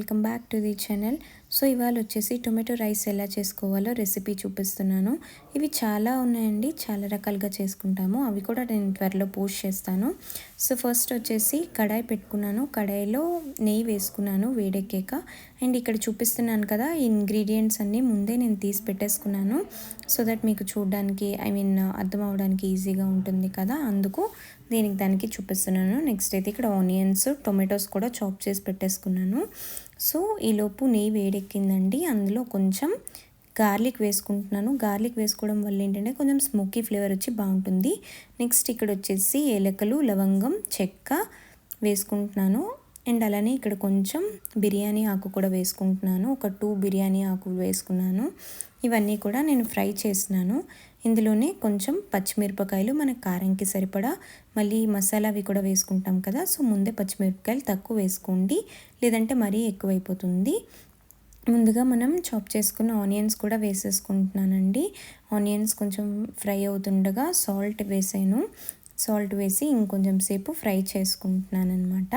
Welcome back to the channel. So ఇవాళ వచ్చేసి tomato rice ఎలా చేసుకోవాలో రెసిపీ చూపిస్తున్నాను. ఇవి చాలా ఉన్నాయండి, చాలా రకాలుగా చేసుకుంటాము. అవి కూడా నేను త్వరలో పోస్ట్ చేస్తాను. సో ఫస్ట్ వచ్చేసి కడాయి పెట్టుకున్నాను. కడాయిలో నెయ్యి వేసుకున్నాను వేడెక్కాక. అండ్ ఇక్కడ చూపిస్తున్నాను కదా, ఈ ఇంగ్రీడియంట్స్ అన్నీ ముందే నేను తీసి పెట్టేసుకున్నాను. సో దట్ మీకు చూడడానికి అర్థం అవడానికి ఈజీగా ఉంటుంది కదా, అందుకు దానికి చూపిస్తున్నాను. నెక్స్ట్ అయితే ఇక్కడ ఆనియన్స్, టొమాటోస్ కూడా చాప్ చేసి పెట్టేసుకున్నాను. సో ఈలోపు నెయ్యి వేడెక్కిందండి, అందులో కొంచెం గార్లిక్ వేసుకుంటున్నాను. గార్లిక్ వేసుకోవడం వల్ల ఏంటంటే కొంచెం స్మోకీ ఫ్లేవర్ వచ్చి బాగుంటుంది. నెక్స్ట్ ఇక్కడ వచ్చేసి ఏలకలు, లవంగం, చెక్క వేసుకుంటున్నాను. అండ్ అలానే ఇక్కడ కొంచెం బిర్యానీ ఆకు కూడా వేసుకుంటున్నాను. ఒక 2 బిర్యానీ ఆకులు వేసుకున్నాను. ఇవన్నీ కూడా నేను ఫ్రై చేసినాను. ఇందులోనే కొంచెం పచ్చిమిరపకాయలు, మన కారంకి సరిపడా, మళ్ళీ మసాలా అవి కూడా వేసుకుంటాం కదా, సో ముందే పచ్చిమిరపకాయలు తక్కువ వేసుకోండి, లేదంటే మరీ ఎక్కువైపోతుంది. ముందుగా మనం చాప్ చేసుకున్న ఆనియన్స్ కూడా వేసేసుకుంటున్నానండి. ఆనియన్స్ కొంచెం ఫ్రై అవుతుండగా సాల్ట్ వేసాను. సాల్ట్ వేసి ఇంకొంచెం సేపు ఫ్రై చేసుకుంటున్నాను అనమాట.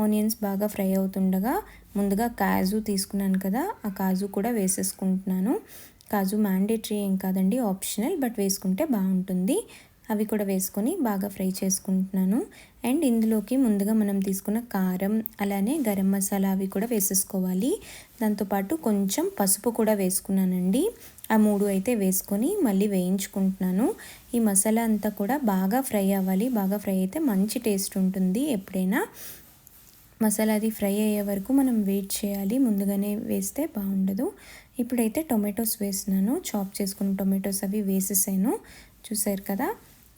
ఆనియన్స్ బాగా ఫ్రై అవుతుండగా ముందుగా కాజు తీసుకున్నాను కదా, ఆ కాజు కూడా వేసేసుకుంటున్నాను. కాజు మ్యాండేటరీ ఏం కాదండి, ఆప్షనల్, బట్ వేసుకుంటే బాగుంటుంది. అవి కూడా వేసుకొని బాగా ఫ్రై చేసుకుంటున్నాను. అండ్ ఇందులోకి ముందుగా మనం తీసుకున్న కారం, అలానే గరం మసాలా అవి కూడా వేసేసుకోవాలి. దాంతోపాటు కొంచెం పసుపు కూడా వేసుకున్నానండి. ఆ 3 అయితే వేసుకొని మళ్ళీ వేయించుకుంటున్నాను. ఈ మసాలా అంతా కూడా బాగా ఫ్రై అవ్వాలి. బాగా ఫ్రై అయితే మంచి టేస్ట్ ఉంటుంది. ఎప్పుడైనా మసాలా అది ఫ్రై అయ్యే వరకు మనం వెయిట్ చేయాలి, ముందుగానే వేస్తే బాగుండదు. ఇప్పుడైతే టొమాటోస్ వేసినాను. చాప్ చేసుకున్న టొమాటోస్ అవి వేసేసాను, చూసారు కదా.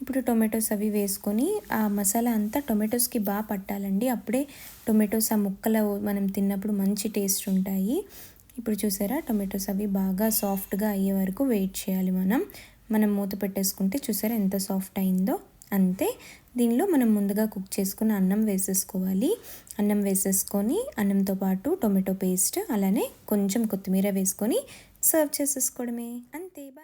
ఇప్పుడు టొమాటోస్ అవి వేసుకొని ఆ మసాలా అంతా టొమాటోస్కి బాగా పట్టాలండి. అప్పుడే టొమాటోస్ ఆ ముక్కలు మనం తిన్నప్పుడు మంచి టేస్ట్ ఉంటాయి. ఇప్పుడు చూసారా, టొమాటోస్ అవి బాగా సాఫ్ట్గా అయ్యే వరకు వెయిట్ చేయాలి. మనం మూత పెట్టేసుకుంటే చూసారా ఎంత సాఫ్ట్ అయిందో. అంతే. దీనిలో మనం ముందుగా కుక్ చేసుకున్న అన్నం వేసేసుకోవాలి. అన్నం వేసేసుకొని అన్నంతో పాటు టొమాటో పేస్ట్, అలానే కొంచెం కొత్తిమీర వేసుకొని సర్వ్ చేసేసుకోవడమే, అంతే. బాయ్.